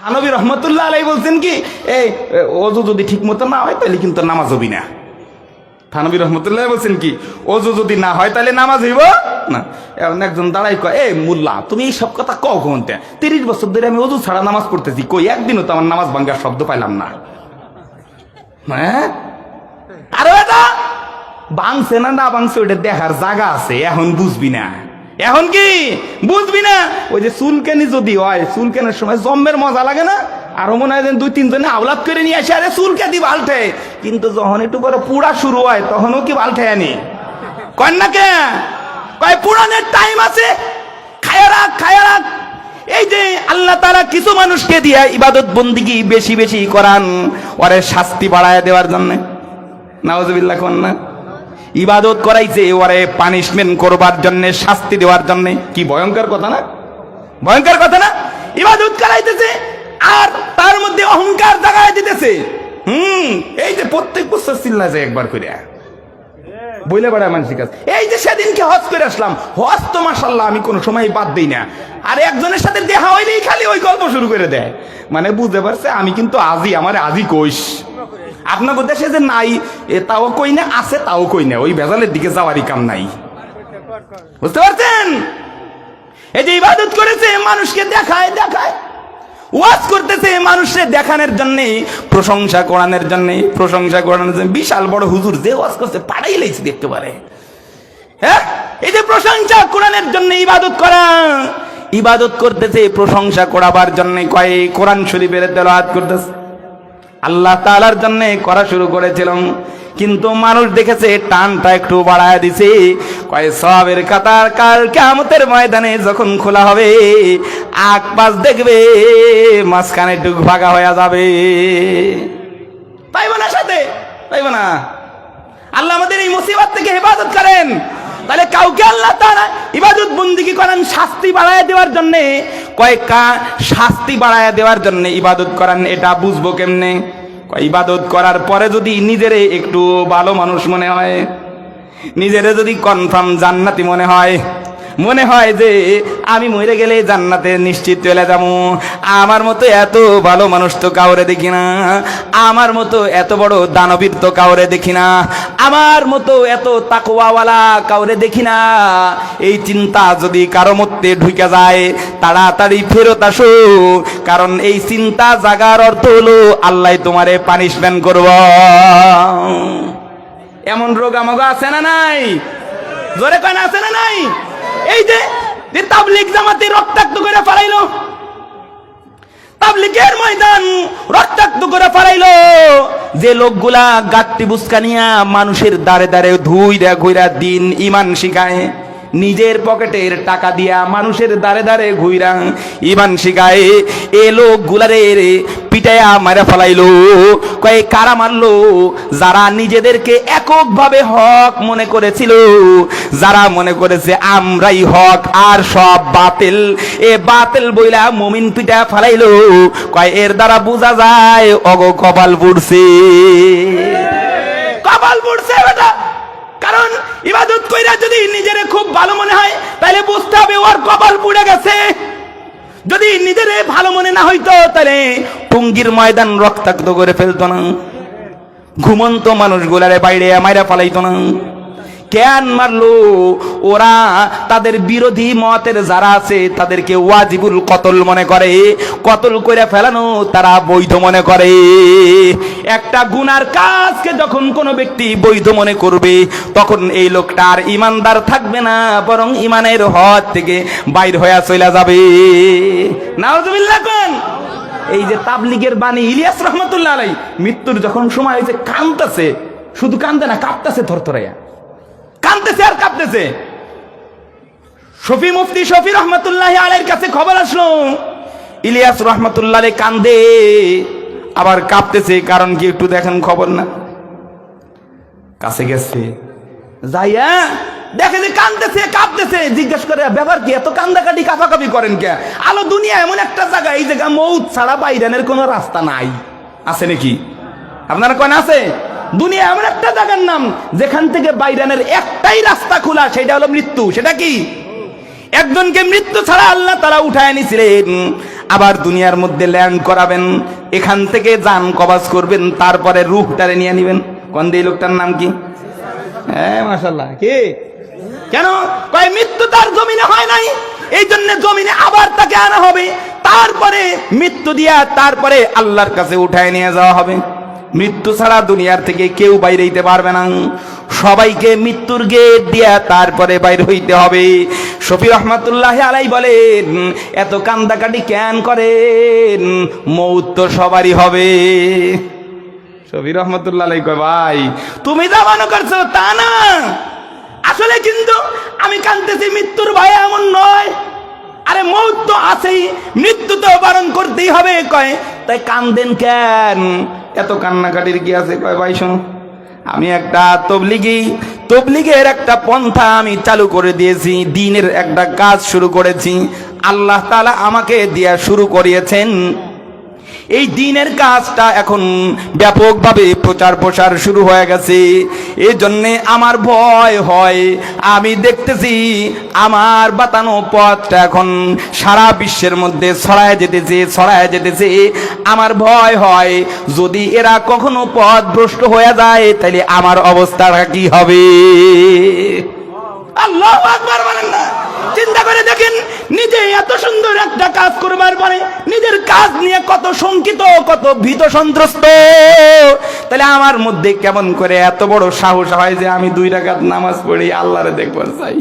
থানবী রহমতুল্লাহ আলাইহি বলছেন কি, এই ওযু যদি ঠিক মতো না হয় তাহলে কিন্তু নামাজ হবি না। থানবী রহমতুল্লাহ বলছেন কি, ওযু যদি না হয় তাহলে নামাজ হইব না। এখন একজন দাঁড়াই কয়, এই মোল্লা তুমি এই সব কথা কও কোনটা? 30 বছর ধরে আমি ওযু ছাড়া নামাজ পড়তেছি, কই একদিনও তো আমার নামাজ ভাঙ্গার শব্দ পাইলাম না। হ্যাঁ, আরে এটা ভাঙছে না না ভাঙছে ওটা দেখার জায়গা আছে, এখন বুঝবি না। এখন কি বুঝবি না? ওই যে চুলকানি যদি হয়, চুলকানের সময় জম্মের মজা লাগে না? আরো মনে হয় 2-3 জনে আওলাদ করে নিয়ে আসে, আরে চুলকাতি বাল্টে। কিন্তু যখন একটু পরে পুরা শুরু হয় তখনও কি বাল্টে আনি কয় না কে? কয় পুরানের টাইম আছে, খায়া রাখ খায়া রাখ। এই যে আল্লাহ তাআলা কিছু মানুষকে দিয়ে ইবাদত বন্দিগি বেশি বেশি করান, ওরে শাস্তি বাড়ায় দেওয়ার জন্য। নাউজুবিল্লাহ কোন না, ইবাদত করাইছে ওরে পানিশমেন্ট করবার জন্য, শাস্তি দেওয়ার জন্য। কি ভয়ঙ্কর কথা না? ভয়ঙ্কর কথা না? ইবাদত করাইতেছে আর তার মধ্যে অহংকার জাগায় দিতেছে। এই যে প্রত্যেক বছর চিল্লা যায় একবার করে বইলে বেড়ায় মানসিক কাজ। এই যে সেদিনকে হজ করে আসলাম, হজ তো মাশাআল্লাহ আমি কোনো সময় বাদ দিই না। আর একজনের সাথে দেখা হইলেই খালি ওই গল্প শুরু করে দেয়, মানে বুঝতে পারছে আমি কিন্তু আজই, আমার আজই কইস। আপনাদের দেশে যে নাই তাও কই না, আছে তাও কই না, ওই ভেজালের দিকে যাওয়ারই কাম নাই। বুঝতে পারছেন? এই যে ইবাদত করেছে মানুষকে দেখায় দেখায়, ওয়াজ করতেছে মানুষকে দেখানোর জন্য, প্রশংসা করানোর জন্য, প্রশংসা করানোর জন্য। বিশাল বড় হুজুর যে ওয়াজ করছে পাড়াই লাইছে দেখতে পারে। হ্যাঁ, এই যে প্রশংসা কোরআনের জন্য ইবাদত করা, ইবাদত করতেছে প্রশংসা করাবার জন্য। কয় কোরআন শরীফের তেলাওয়াত করতেছে, আল্লাহ তাআলার জন্য করা শুরু করেছিলাম, কিন্তু মানুষ দেখেছে টানটা একটু বাড়ায় দিছে। কয় সওয়াবের কাতার কাল কিয়ামতের ময়দানে যখন খোলা হবে, আগ পাশ দেখবে মাঝখানে একটু ভাগা হয়ে যাবে। পাইব না সাথে, পাইব না। আল্লাহ আমাদের এই মুসিবত থেকে হেফাজত করেন। তাহলে কাউকে আল্লাহ তাআলা ইবাদত বন্দেগী করেন শাস্তি বাড়ায় দেওয়ার জন্য। কয়েকটা শাস্তি বাড়ায় দেওয়ার জন্য ইবাদত করেন, এটা বুঝবো কেমনে? ইবাদত করার পরে যদি নিজেরে একটু ভালো মানুষ মনে হয়, নিজেরে যদি কনফার্ম জান্নাতি মনে হয়, মনে হয় যে আমি মরে গেলে জান্নাতে নিশ্চিত চলে যাবো, আমার মতো এত ভালো মানুষ তো কাউরে দেখি না, আমার মতো এত বড় দানবীর তো কাউরে দেখি না, আমার মতো এত তাকওয়াওয়ালা কাউরে দেখি না, এই চিন্তা যদি কারো মধ্যে ঢুকে যায়, তাড়াতাড়ি ফেরত আসো। কারণ এই চিন্তা জাগার অর্থ হলো আল্লাহ তোমারে পানিশমেন্ট করব। এমন রোগ আমাগো আছে না নাই? জোরে কেন আছে না নাই? এই যে তাবলীগ জামাতে রক্তাক্ত করে ফেলাইলো, তাবলীগের ময়দান রক্তাক্ত করে ফেলাইলো, যে লোকগুলা গাট্টি বুসকা নিয়া মানুষের দাঁড়ে দাঁড়ে ধুইরা ঘুইরা দিন ইমান শিখায়, নিজের পকেটের টাকা দিয়া মানুষের দাঁড়ে দাঁড়ে ঘুইরা ইমান শিখায়, এ লোকগুলারে পিটায়া মারা ফেলাইলো। কয় কারা মারলো? যারা নিজেদেরকে এককভাবে হক মনে করেছিল, যারা মনে করেছে আমরাই হক আর সব বাতিল, এ বাতিল বইলা মুমিন পিটা ফেলাইলো। কয় এর দ্বারা বোঝা যায় অগো কপাল পুড়ছে, কপাল পুড়ছে বেটা। কারণ ইবাদত কইরা যদি নিজেরে খুব ভালো মনে হয় তাহলে বুঝতে হবে ওর কপাল পুড়ে গেছে। যদি নিজেরে ভালো মনে না হইতো তাহলে টুঙ্গির ময়দান রক্তাক্ত করে ফেলতো না, ঘুমন্ত মানুষগুলারে বাইরে মাইরা ফেলাইতো না। কেন মারলো? ওরা তাদের বিরোধী মতের যারা আছে তাদেরকে ওয়াজিবুল কতল মনে করে, কতল করে ফেলানো তারা বৈধ মনে করে। একটা গুনার কাজকে যখন কোনো ব্যক্তি বৈধ মনে করবে, তখন এই লোকটা আর ইমানদার থাকবে না, বরং ইমানের হদ থেকে বাইর হয়ে চলে যাবে। নাউজুবিল্লাহ কোন? এই যে তাবলীগের বাণী ইলিয়াস রহমাতুল্লাহ আলাইহি মৃত্যুর যখন সময় হয়েছে কাঁদতেছে, শুধু কান্দে না, কাঁপতেছে, থরথরাইয়া কাঁদতেছে আর কাঁপতেছে। শফি মুফতি শফি রহমাতুল্লাহ আলাইহির কাছে খবর আসলো, ইলিয়াস রহমাতুল্লাহ আলাইহি কান্দে আবার কাঁপতেছে, কারণ কি একটু দেখেন খবর না। কাছে গেছে, যাইয়া দেখে যে কাঁদতেছে কাঁপতেছে, জিজ্ঞেস করে ব্যাপার কি, এত কান্দাকাটি কাঁপাকাপি করেন কে? আলো দুনিয়া এমন একটা জায়গা, এই জায়গা মৌত ছাড়া বাইরানের কোনো রাস্তা নাই, আছে নাকি? আপনারা কোন আছে? দুনিয়া এমন একটা জায়গার নাম যেখান থেকে বাইরানের একটাই রাস্তা খোলা, সেটা হলো মৃত্যু। সেটা কি? একজনকে মৃত্যু ছাড়া আল্লাহ তাআলা উঠায় নিছিলেন, আবার দুনিয়ার মধ্যে ল্যান্ড করাবেন, এখান থেকে জান কবাজ করবেন, তারপরে রূহটারে নিয়ে নিবেন। কোন এই লোকটার নাম কি? হ্যাঁ মাশাআল্লাহ। কি কেন কয় মৃত্যু তার জমিনে হয় নাই, এই জন্য জমিনে আবার তাকে আনা হবে, তারপরে মৃত্যু দিয়া তারপরে আল্লাহর কাছে উঠায় নিয়ে যাওয়া হবে। মৃত্যু ছাড়া দুনিয়ার থেকে কেউ বাইরে হইতে পারবে না, সবাইকে মৃত্যুর গেট দিয়া তারপরে বাইরে হইতে হবে। শফি রহমাতুল্লাহ আলাই বলেন, এত কান্দাকাটি কেন করেন, মৌত তো সবারই হবে। শফি রহমাতুল্লাহ আলাই কয়, ভাই তুমি যা মনে করছো তা না, আসলে কিন্তু আমি কাঁদতেছি মৃত্যুর ভয়ে এমন নয়, আরে মৌত তো আছেই, মৃত্যু তো বরণ করতেই হবে। কয় তাই কান্দেন কেন, এত কান্নাকাটির কি আছে? কয় ভাই শোনো, আমি একটা তবলিগের একটা পন্থা আমি চালু করে দিয়েছি, দ্বীনের একটা কাজ শুরু করেছি, আল্লাহ তাআলা আমাকে দিয়া শুরু করিয়েছেন। এই দ্বীনের কাজটা এখন ব্যাপকভাবে প্রচার প্রসার শুরু হয়ে গেছে, এই জন্যে আমার ভয় হয়। আমি দেখতেছি আমার বাতানো পথটা এখন সারা বিশ্বের মধ্যে ছড়ায় যেতেছে। আমার ভয় হয় যদি এরা কখনো পথ ভ্রষ্ট হয়ে যায়, তাহলে আমার অবস্থাটা কি হবে? আল্লাহু আকবার বলেন না। চিন্তা করে দেখেন, নিজে এত সুন্দর একটা কাজ করবার পরে নিজের কাজ নিয়ে কত শঙ্কিত, কত ভীত সন্ত্রস্ত, তাহলে আমার মধ্যে কেমন করে এত বড় সাহস হয় যে আমি 2 রাকাত নামাজ পড়ি আল্লাহরে দেখবার চাই।